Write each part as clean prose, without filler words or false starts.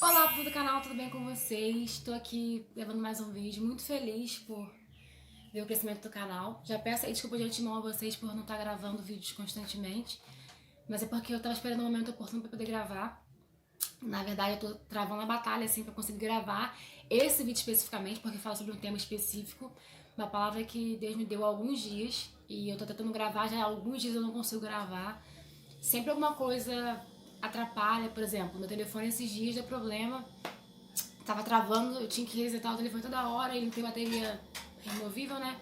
Olá, povo do canal, tudo bem com vocês? Estou aqui gravando mais um vídeo, muito feliz por ver o crescimento do canal. Já peço aí desculpa de antemão a vocês por não estar gravando vídeos constantemente, mas é porque eu estava esperando um momento oportuno para poder gravar. Na verdade, eu tô travando a batalha assim para conseguir gravar esse vídeo especificamente, porque fala sobre um tema específico, uma palavra que Deus me deu há alguns dias e eu tô tentando gravar já há alguns dias eu não consigo gravar. Sempre alguma coisa atrapalha, por exemplo, meu telefone esses dias deu problema, tava travando, eu tinha que resetar o telefone toda hora, ele não tem bateria removível, né?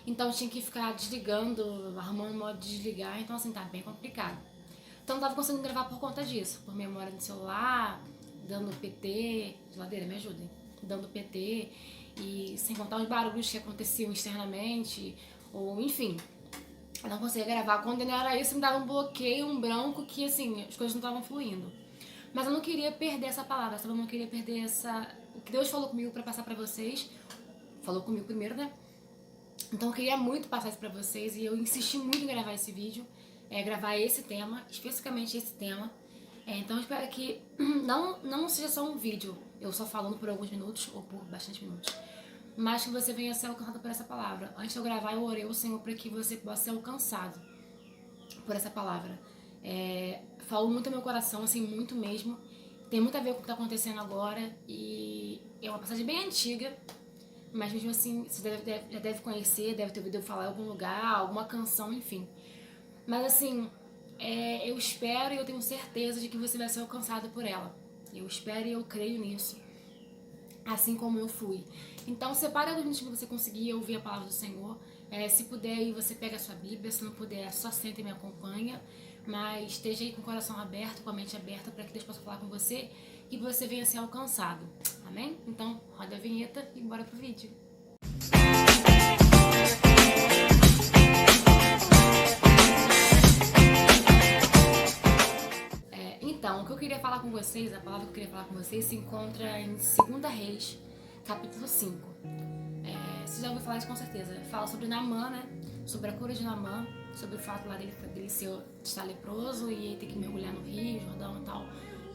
Então eu tinha que ficar desligando, arrumando o modo de desligar, então assim, tá bem complicado. Então não tava conseguindo gravar por conta disso, por memória do celular, dando PT, geladeira, me ajudem, dando PT, e sem contar os barulhos que aconteciam externamente, ou enfim, eu não conseguia gravar. Quando não era isso, me dava um bloqueio, um branco, que assim, as coisas não estavam fluindo. Mas eu não queria perder essa palavra, sabe? Eu não queria perder essa... O que Deus falou comigo pra passar pra vocês. Falou comigo primeiro, né? Então eu queria muito passar isso pra vocês e eu insisti muito em gravar esse vídeo. Gravar esse tema, especificamente esse tema. Então eu espero que não seja só um vídeo, eu só falando por alguns minutos, ou por bastante minutos, mas que você venha a ser alcançado por essa palavra. Antes de eu gravar, eu orei ao Senhor para que você possa ser alcançado por essa palavra. Falou muito ao meu coração, assim, muito mesmo. Tem muito a ver com o que está acontecendo agora e é uma passagem bem antiga, mas mesmo assim você já deve conhecer, deve ter ouvido eu falar em algum lugar, alguma canção, enfim. Mas assim, eu espero e eu tenho certeza de que você vai ser alcançado por ela. Eu espero e eu creio nisso, assim como eu fui. Então separe alguns minutos para você conseguir ouvir a palavra do Senhor. Se puder aí você pega a sua Bíblia, se não puder só senta e me acompanha, mas esteja aí com o coração aberto, com a mente aberta para que Deus possa falar com você e você venha a ser alcançado. Amém? Então roda a vinheta e bora pro vídeo. Então, o que eu queria falar com vocês, a palavra que eu queria falar com vocês se encontra em 2 Reis, capítulo 5. Você já ouviu falar isso com certeza. Fala sobre Naamã, né? Sobre a cura de Naamã, sobre o fato lá dele estar leproso e ter que mergulhar no Rio, Jordão e tal,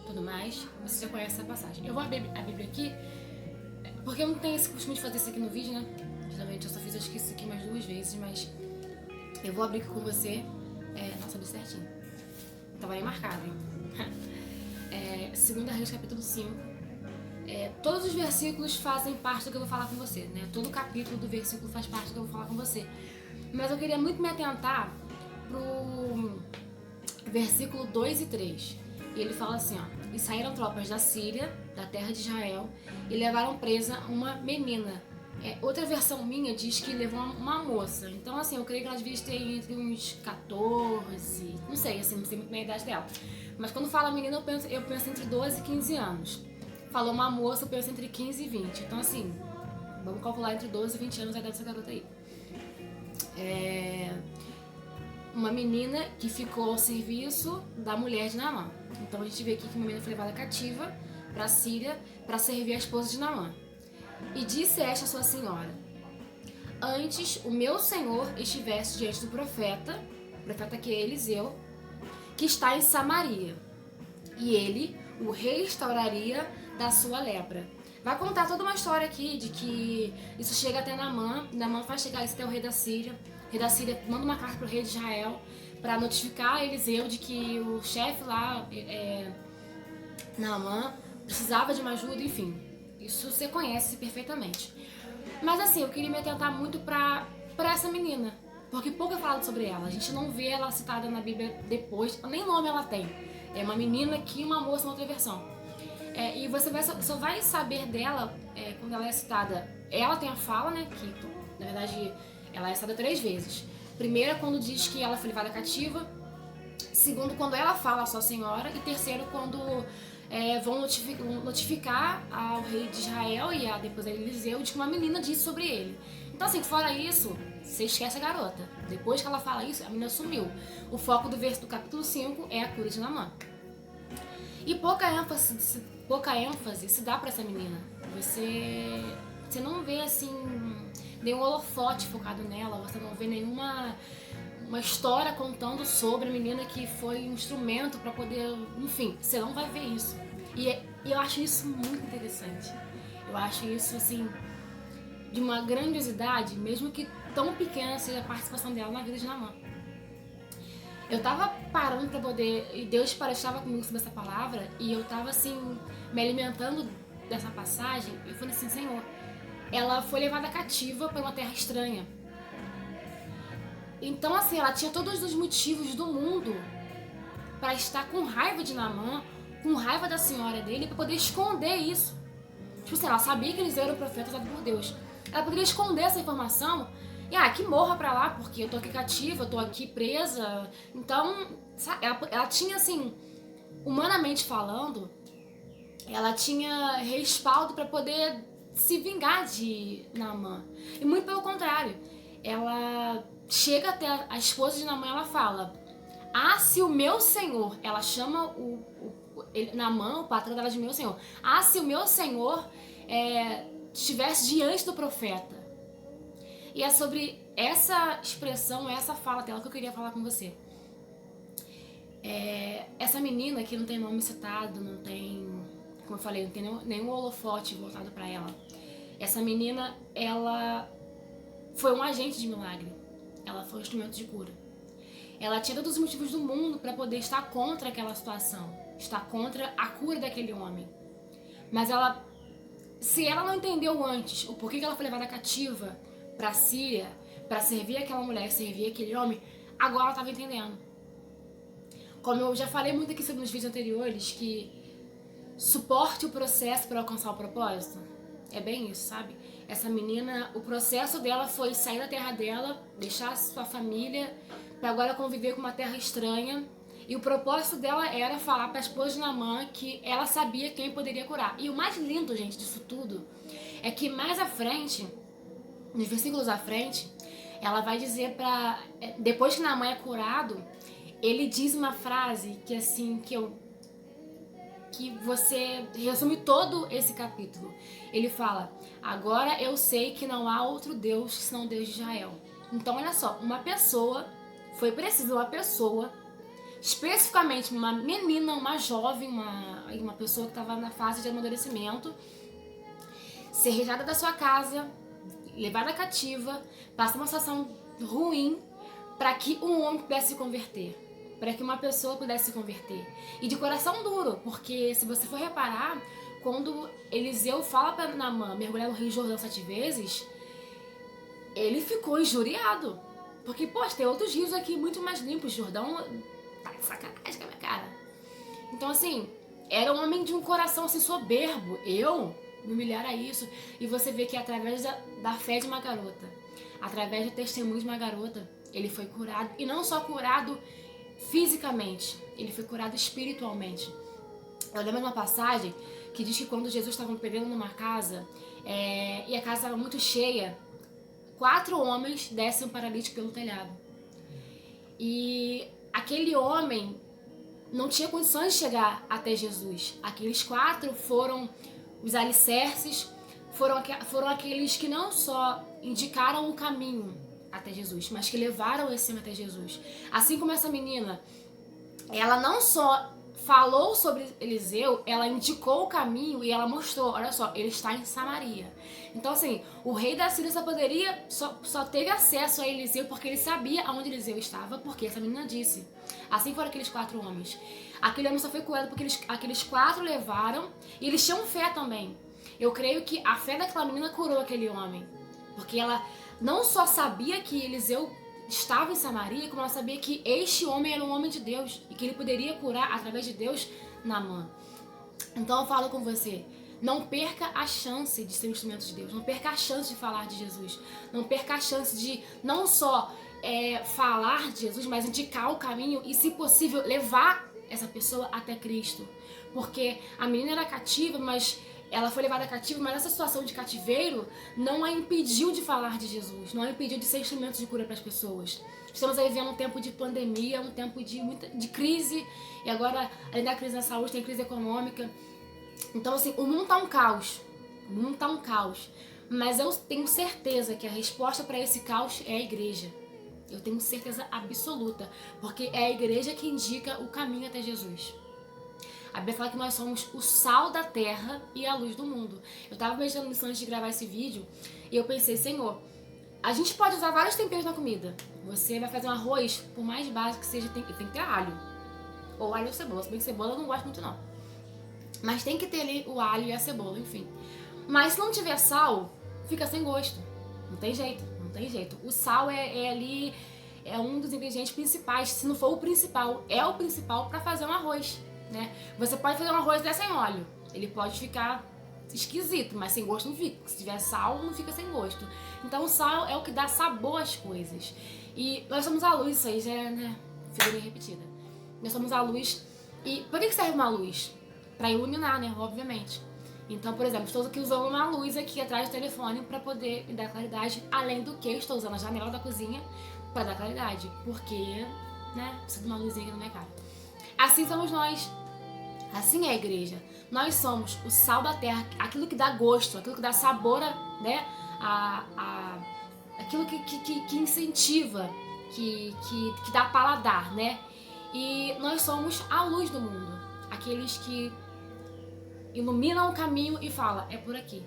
tudo mais. Você já conhece essa passagem. Eu vou abrir a Bíblia aqui, porque eu não tenho esse costume de fazer isso aqui no vídeo, né? Geralmente eu só fiz acho que isso aqui umas 2 vezes, mas eu vou abrir aqui com você. Nossa, abri certinho. Tava aí marcado, hein? 2 Reis, capítulo 5. Todos os versículos fazem parte do que eu vou falar com você, né? Todo capítulo do versículo faz parte do que eu vou falar com você. Mas eu queria muito me atentar pro versículo 2 e 3. E ele fala assim, ó: E saíram tropas da Síria, da terra de Israel, e levaram presa uma menina. Outra versão minha diz que levou uma moça. Então, assim, eu creio que ela devia ter entre uns 14, não sei, assim, não sei muito bem a idade dela. Mas quando fala menina, eu penso entre 12 e 15 anos. Falou uma moça, eu penso entre 15 e 20. Então, assim, vamos calcular entre 12 e 20 anos a idade dessa garota aí. Uma menina que ficou ao serviço da mulher de Naamã. Então a gente vê aqui que uma menina foi levada cativa para a Síria para servir a esposa de Naamã. E disse esta a sua senhora: Antes o meu senhor estivesse diante do profeta, o profeta que é Eliseu, que está em Samaria, e ele o restauraria da sua lepra. Vai contar toda uma história aqui de que isso chega até Naamã, Naamã faz chegar isso até o rei da Síria. O rei da Síria manda uma carta para o rei de Israel para notificar Eliseu de que o chefe lá, Naamã, precisava de uma ajuda, enfim. Isso você conhece perfeitamente. Mas assim, eu queria me atentar muito pra essa menina, porque pouco é falado sobre ela. A gente não vê ela citada na Bíblia depois, nem nome ela tem. É uma menina que uma moça na outra versão. E você só vai saber dela quando ela é citada. Ela tem a fala, né, que na verdade ela é citada 3 vezes. Primeiro, quando diz que ela foi levada cativa. Segundo, quando ela fala a sua senhora. E terceiro, quando vão notificar ao rei de Israel e depois a Eliseu de que uma menina disse sobre ele. Então, assim, fora isso, você esquece a garota. Depois que ela fala isso, a menina sumiu. O foco do capítulo 5 é a cura de Naamã. E pouca ênfase se dá pra essa menina. Você não vê, assim, nenhum holofote focado nela, você não vê nenhuma uma história contando sobre a menina que foi um instrumento para poder... Enfim, você não vai ver isso. E eu acho isso muito interessante. Eu acho isso, assim, de uma grandiosidade, mesmo que tão pequena seja a participação dela na vida de Naamã. Eu tava parando pra poder, e Deus estava comigo sobre essa palavra, e eu tava, assim, me alimentando dessa passagem. Eu falei assim: Senhor, ela foi levada cativa para uma terra estranha. Então, assim, ela tinha todos os motivos do mundo para estar com raiva de Naamã, com raiva da senhora dele, para poder esconder isso. Tipo assim, ela sabia que eles eram profetas usados por Deus. Ela poderia esconder essa informação e, que morra pra lá, porque eu tô aqui cativa, eu tô aqui presa. Então, ela tinha, assim, humanamente falando, ela tinha respaldo para poder se vingar de Naamã. E muito pelo contrário, ela chega até a esposa de Naamã e ela fala: se o meu senhor, ela chama Naamã, o patrão dela, de meu senhor, se o meu senhor estivesse diante do profeta. E é sobre essa expressão, essa fala dela que eu queria falar com você. Essa menina que não tem nome citado, não tem, como eu falei, não tem nenhum holofote voltado para ela. Essa menina, ela foi um agente de milagre. Ela foi um instrumento de cura. Ela tinha todos os motivos do mundo para poder estar contra aquela situação, estar contra a cura daquele homem. Mas se ela não entendeu antes o porquê que ela foi levada cativa para a Síria, para servir aquela mulher, servir aquele homem, agora ela estava entendendo. Como eu já falei muito aqui sobre nos vídeos anteriores, que suporte o processo para alcançar o propósito. É bem isso, sabe? Essa menina, o processo dela foi sair da terra dela, deixar a sua família, para agora conviver com uma terra estranha. E o propósito dela era falar para a esposa de Naamã que ela sabia quem poderia curar. E o mais lindo, gente, disso tudo, é que mais à frente, nos versículos à frente, ela vai dizer depois que Naamã é curado, ele diz uma frase que, assim, que você resume todo esse capítulo. Ele fala: agora eu sei que não há outro Deus senão o Deus de Israel. Então, olha só, foi preciso uma pessoa, especificamente uma menina, uma jovem, uma pessoa que estava na fase de amadurecimento, ser retirada da sua casa, levada cativa, passar uma situação ruim, para que um homem pudesse se converter. Para que uma pessoa pudesse se converter. E de coração duro, porque se você for reparar, quando Eliseu fala para Naamã mergulhar no Rio Jordão 7 vezes, ele ficou injuriado. Porque, poxa, tem outros rios aqui muito mais limpos. Jordão tá de sacanagem com a minha cara. Então, assim, era um homem de um coração assim soberbo. Eu me humilhar a isso. E você vê que através da fé de uma garota, através do testemunho de uma garota, ele foi curado. E não só curado fisicamente, ele foi curado espiritualmente. Eu lembro de uma passagem que diz que quando Jesus estava pregando numa casa, e a casa estava muito cheia, 4 homens descem um paralítico pelo telhado. E aquele homem não tinha condições de chegar até Jesus. Aqueles 4 foram os alicerces, foram aqueles que não só indicaram o caminho até Jesus, mas que levaram esse homem até Jesus. Assim como essa menina, ela não só falou sobre Eliseu, ela indicou o caminho e ela mostrou, olha só, ele está em Samaria. Então, assim, o rei da Síria só teve acesso a Eliseu porque ele sabia aonde Eliseu estava, porque essa menina disse. Assim foram aqueles 4 homens. Aquele homem só foi curado porque aqueles 4 levaram, e eles tinham fé também. Eu creio que a fé daquela menina curou aquele homem, porque ela não só sabia que Eliseu estava em Samaria, como ela sabia que este homem era um homem de Deus e que ele poderia curar através de Deus Naamã. Então eu falo com você, não perca a chance de ser um instrumento de Deus, não perca a chance de falar de Jesus, não perca a chance de não só falar de Jesus, mas indicar o caminho e, se possível, levar essa pessoa até Cristo. Porque a menina era cativa, mas ela foi levada cativa, mas essa situação de cativeiro não a impediu de falar de Jesus, não a impediu de ser instrumento de cura para as pessoas. Estamos aí vivendo um tempo de pandemia, um tempo de crise, e agora, além da crise na saúde, tem crise econômica. Então, assim, o mundo tá um caos. O mundo tá um caos. Mas eu tenho certeza que a resposta para esse caos é a igreja. Eu tenho certeza absoluta, porque é a igreja que indica o caminho até Jesus. A Bíblia fala que nós somos o sal da terra e a luz do mundo. Eu tava meditando nisso antes de gravar esse vídeo e eu pensei, Senhor, a gente pode usar vários temperos na comida. Você vai fazer um arroz, por mais básico que seja, tem que ter alho. Ou alho ou cebola, se bem que cebola eu não gosto muito não. Mas tem que ter ali o alho e a cebola, enfim. Mas se não tiver sal, fica sem gosto. Não tem jeito, não tem jeito. O sal é ali, é um dos ingredientes principais, se não for o principal, é o principal para fazer um arroz, né? Você pode fazer um arroz até sem óleo, ele pode ficar esquisito, mas sem gosto não fica. Se tiver sal, não fica sem gosto. Então o sal é o que dá sabor às coisas. E nós somos a luz, isso aí já é, né, figurinha repetida. Nós somos a luz. E por que serve uma luz? Para iluminar, né, obviamente. Então, por exemplo, estou aqui usando uma luz aqui atrás do telefone para poder me dar claridade, além do que eu estou usando a janela da cozinha para dar claridade, porque, né, preciso de uma luzinha aqui na minha cara. Assim somos nós. Assim é a igreja. Nós somos o sal da terra, aquilo que dá gosto, aquilo que dá sabor, né, aquilo que incentiva, que dá paladar, né? E nós somos a luz do mundo, aqueles que iluminam o caminho e fala, é por aqui.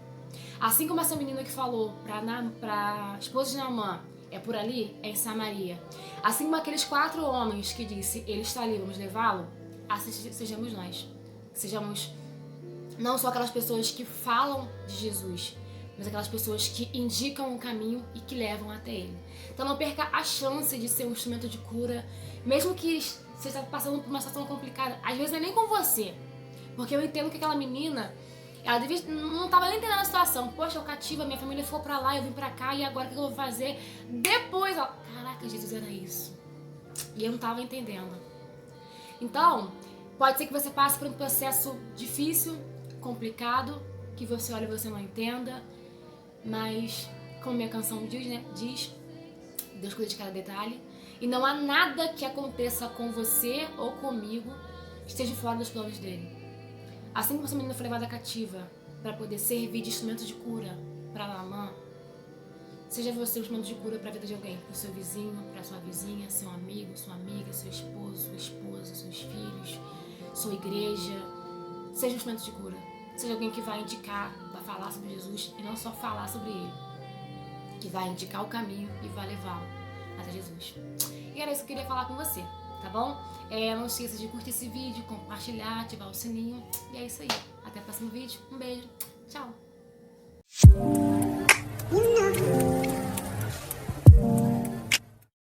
Assim como essa menina que falou pra esposa de Naamã, é por ali, é em Samaria. Assim como aqueles 4 homens que disse, ele está ali, vamos levá-lo, assim sejamos nós. Sejamos não só aquelas pessoas que falam de Jesus, mas aquelas pessoas que indicam o caminho e que levam até ele. Então não perca a chance de ser um instrumento de cura, mesmo que você esteja passando por uma situação complicada. Às vezes não é nem com você, porque eu entendo que aquela menina, ela não estava nem entendendo a situação. Poxa, eu cativa, minha família ficou pra lá, eu vim pra cá, e agora o que eu vou fazer? Depois, ela, caraca, Jesus, era isso. E eu não estava entendendo. Então, pode ser que você passe por um processo difícil, complicado, que você olha e você não entenda, mas, como minha canção diz, né? Diz, Deus cuida de cada detalhe. E não há nada que aconteça com você ou comigo que esteja fora dos planos dele. Assim como essa menina foi levada cativa para poder servir de instrumento de cura para Naamã, seja você um instrumento de cura para a vida de alguém, para o seu vizinho, para sua vizinha, seu amigo, sua amiga, seu esposo, sua esposa, seus filhos, sua igreja. Seja um instrumento de cura. Seja alguém que vai indicar, vai falar sobre Jesus e não só falar sobre ele, que vai indicar o caminho e vai levá-lo até Jesus. E era isso que eu queria falar com você, tá bom? Não esqueça de curtir esse vídeo, compartilhar, ativar o sininho. E é isso aí. Até o próximo vídeo. Um beijo. Tchau.